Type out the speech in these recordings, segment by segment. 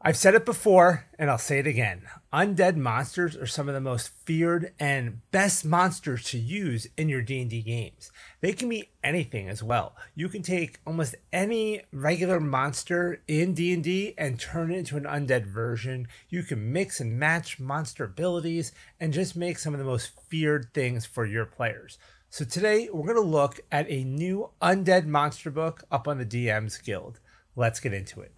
I've said it before, and I'll say it again. Undead monsters are some of the most feared and best monsters to use in your D&D games. They can be anything as well. You can take almost any regular monster in D&D and turn it into an undead version. You can mix and match monster abilities and just make some of the most feared things for your players. So today, we're going to look at a new Undead monster book up on the DMsGuild. Let's get into it.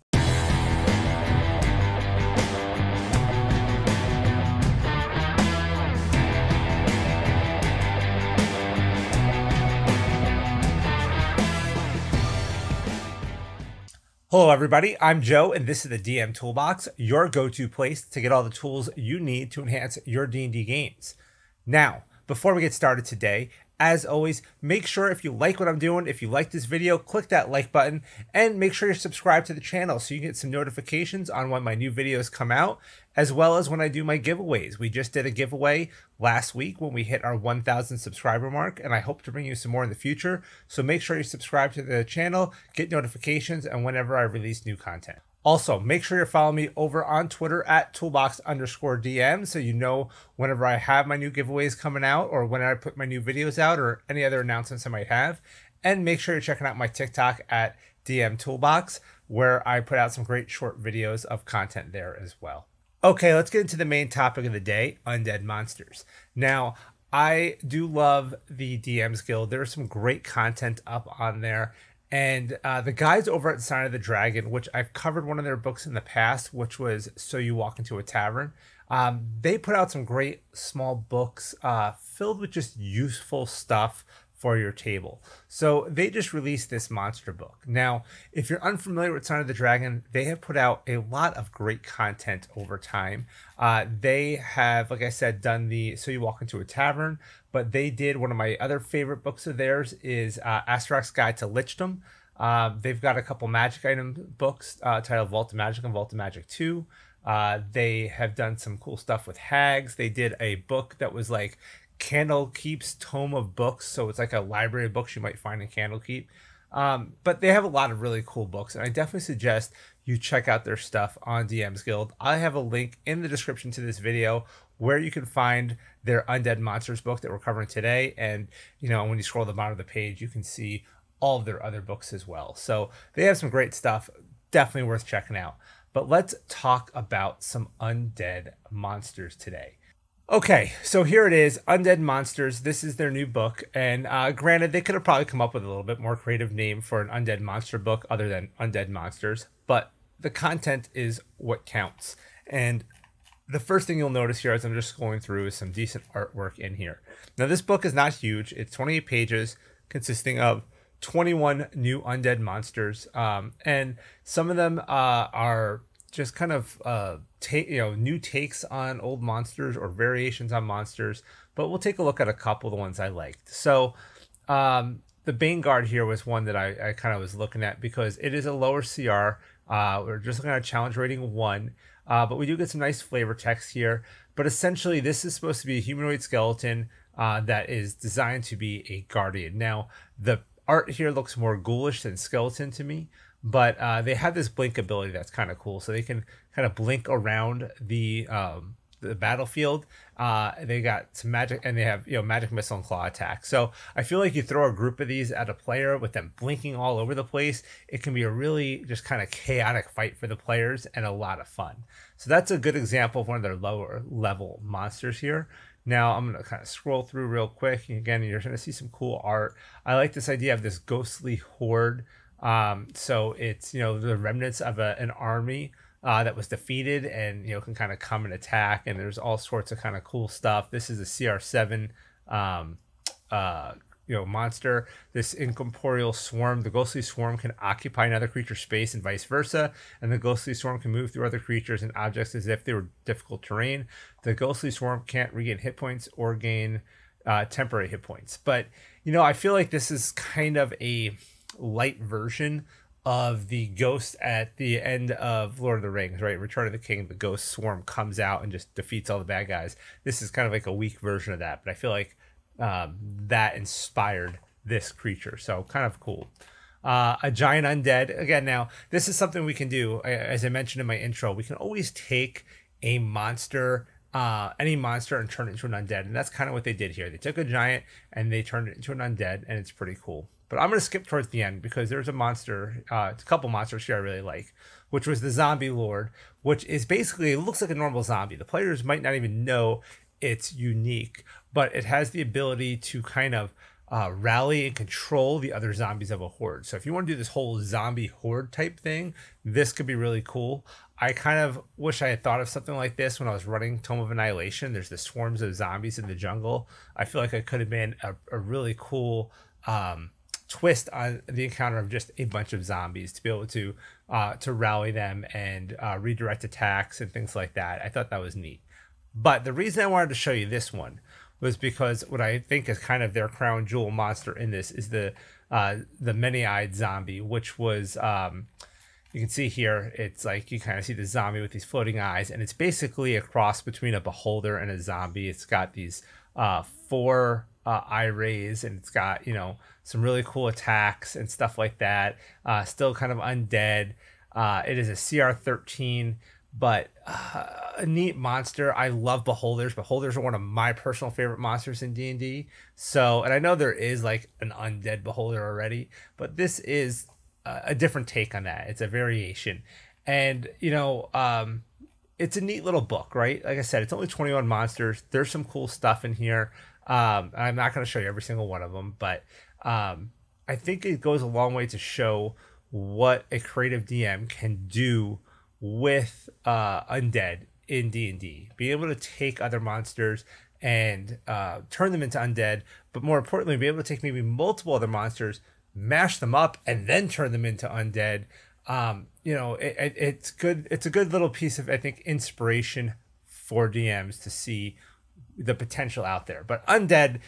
Hello everybody, I'm Joe and this is the DM Toolbox, your go-to place to get all the tools you need to enhance your D&D games. Now, before we get started today, as always, make sure if you like what I'm doing, if you like this video, click that like button and make sure you're subscribed to the channel so you get some notifications on when my new videos come out, as well as when I do my giveaways. We just did a giveaway last week when we hit our 1,000 subscriber mark, and I hope to bring you some more in the future. So make sure you subscribe to the channel, get notifications, and whenever I release new content. Also, make sure you're following me over on Twitter at toolbox_DM so you know whenever I have my new giveaways coming out or when I put my new videos out or any other announcements I might have. And make sure you're checking out my TikTok at DM Toolbox where I put out some great short videos of content there as well. Okay, let's get into the main topic of the day, Undead Monsters. Now, I do love the DMsGuild. There's some great content up on there. And the guys over at Sign of the Dragon, which I've covered one of their books in the past, which was So You Walk Into a Tavern, they put out some great small books filled with just useful stuff for your table. So they just released this monster book. Now, if you're unfamiliar with Sign of the Dragon, they have put out a lot of great content over time. They have, like I said, done the So You Walk Into a Tavern, but they did one of my other favorite books of theirs is Astaroth's Guide to Lichdom. They've got a couple magic item books titled Vault of Magic and Vault of Magic 2. They have done some cool stuff with hags. They did a book that was like Candlekeep's Tome of Books, so it's like a library of books you might find in Candlekeep. But they have a lot of really cool books, and I definitely suggest you check out their stuff on DMsGuild. I have a link in the description to this video where you can find their Undead Monsters book that we're covering today. And, you know, when you scroll to the bottom of the page, you can see all of their other books as well. So they have some great stuff, definitely worth checking out. But let's talk about some Undead Monsters today. Okay, so here it is, Undead Monsters. This is their new book, and granted, they could have probably come up with a little bit more creative name for an Undead Monster book other than Undead Monsters, but the content is what counts. And the first thing you'll notice here as I'm just going through is some decent artwork in here. Now, this book is not huge. It's 28 pages, consisting of 21 new Undead Monsters, and some of them are just kind of new takes on old monsters or variations on monsters, but we'll take a look at a couple of the ones I liked. So the Baneguard here was one that I kind of was looking at because it is a lower CR. We're just looking at a challenge rating 1, but we do get some nice flavor text here. But essentially, this is supposed to be a humanoid skeleton that is designed to be a guardian. Now, the art here looks more ghoulish than skeleton to me, but they have this blink ability that's kind of cool. So they can kind of blink around the battlefield. They got some magic, and they have magic missile and claw attack. So I feel like you throw a group of these at a player with them blinking all over the place, it can be a really just kind of chaotic fight for the players and a lot of fun. So that's a good example of one of their lower level monsters here. Now I'm going to kind of scroll through real quick. Again, you're going to see some cool art. I like this idea of this ghostly horde. So it's, the remnants of an army that was defeated and, can kind of come and attack. And there's all sorts of kind of cool stuff. This is a CR7, monster. This incorporeal swarm, the ghostly swarm can occupy another creature's space and vice versa. And the ghostly swarm can move through other creatures and objects as if they were difficult terrain. The ghostly swarm can't regain hit points or gain temporary hit points. But, I feel like this is kind of a light version of the ghost at the end of Lord of the Rings, right? Return of the King, the ghost swarm comes out and just defeats all the bad guys. This is kind of like a weak version of that, but I feel like that inspired this creature, so kind of cool. a giant undead. Again, now, this is something we can do. As I mentioned in my intro, we can always take a monster, any monster, and turn it into an undead. And that's kind of what they did here. They took a giant and they turned it into an undead, and it's pretty cool. But I'm going to skip towards the end because there's a monster, a couple monsters here I really like, which was the Zombie Lord, which is basically, it looks like a normal zombie. The players might not even know it's unique, but it has the ability to kind of rally and control the other zombies of a horde. So if you want to do this whole zombie horde type thing, this could be really cool. I kind of wish I had thought of something like this when I was running Tome of Annihilation. There's the swarms of zombies in the jungle. I feel like it could have been a really cool twist on the encounter of just a bunch of zombies to be able to rally them and redirect attacks and things like that. I thought that was neat. But the reason I wanted to show you this one was because what I think is kind of their crown jewel monster in this is the many-eyed zombie, which was you can see here, it's like you kind of see the zombie with these floating eyes, and it's basically a cross between a beholder and a zombie. It's got these 4 eye rays, and it's got, you know, some really cool attacks and stuff like that. Still kind of undead. It is a CR 13, but a neat monster. I love beholders. Beholders are one of my personal favorite monsters in D&D. So, and I know there is like an undead beholder already, but this is a different take on that. It's a variation, and you know, it's a neat little book, right? Like I said, it's only 21 monsters. There's some cool stuff in here. I'm not going to show you every single one of them, but I think it goes a long way to show what a creative DM can do with undead in D&D. Being able to take other monsters and turn them into undead, but more importantly, be able to take maybe multiple other monsters, mash them up, and then turn them into undead. You know, it's good. It's a good little piece of, I think, inspiration for DMs to see the potential out there. But undead,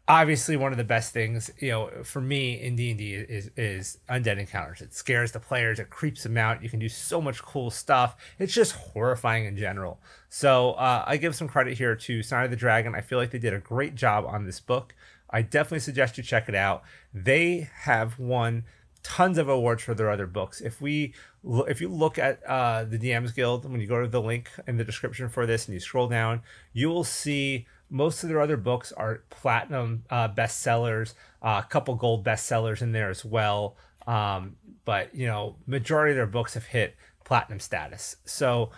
obviously, one of the best things, you know, for me in D&D is undead encounters. It scares the players. It creeps them out. You can do so much cool stuff. It's just horrifying in general. So I give some credit here to Sign of the Dragon. I feel like they did a great job on this book. I definitely suggest you check it out. They have won tons of awards for their other books. If you look at the DMs Guild, when you go to the link in the description for this and you scroll down, you will see most of their other books are platinum bestsellers, a couple gold bestsellers in there as well. But you know, majority of their books have hit platinum status. So,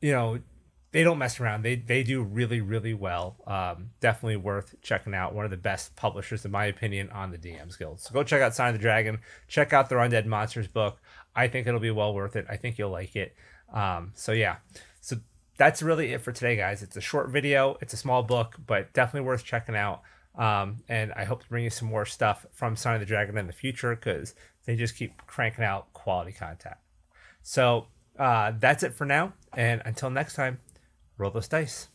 you know, they don't mess around. They do really, really well. Definitely worth checking out. One of the best publishers, in my opinion, on the DMs Guild. So go check out Sign of the Dragon. Check out their Undead Monsters book. I think it'll be well worth it. I think you'll like it. So yeah. So that's really it for today, guys. It's a short video. It's a small book, but definitely worth checking out. And I hope to bring you some more stuff from Sign of the Dragon in the future because they just keep cranking out quality content. So that's it for now. And until next time, roll those dice.